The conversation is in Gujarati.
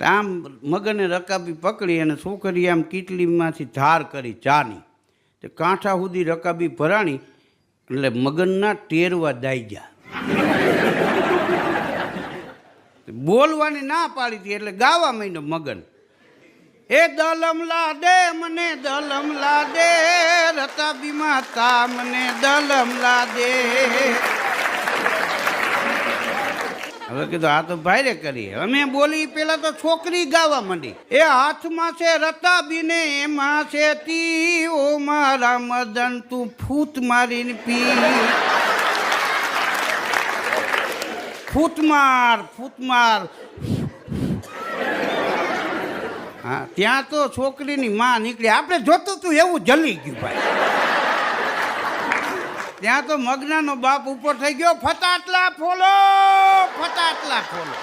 આમ મગને રકાબી પકડી અને છોકરી આમ કીટલીમાંથી ધાર કરી ચાની તે કાંઠા સુધી રકાબી ભરાણી એટલે મગનના ટેરવા દાઈ ગયા. બોલવાની ના પાડી હતી એટલે ગાવા માંડ્યો મગન. એ દલમલા દે મને દલમલા દે રકાબી માતા મને દલમલા દે. હવે કીધું આ તો ભાઈરે કરી. અમે બોલી પેલા તો છોકરી ગાવા માંડી. એ હાથમાં છે રતાબીને એમાં છે તી ઓ મારા મદન તું ફૂટ મારીને પી. ફૂટમાર ફૂટમાર. હા ત્યાં તો છોકરીની માં નીકળી. આપણે જોતું તું એવું જલી ગયું ભાઈ. ત્યાં તો મગનાનો બાપ ઉપર થઈ ગયો. ફટાટલા ફોલો ફટાટલા ફોલો.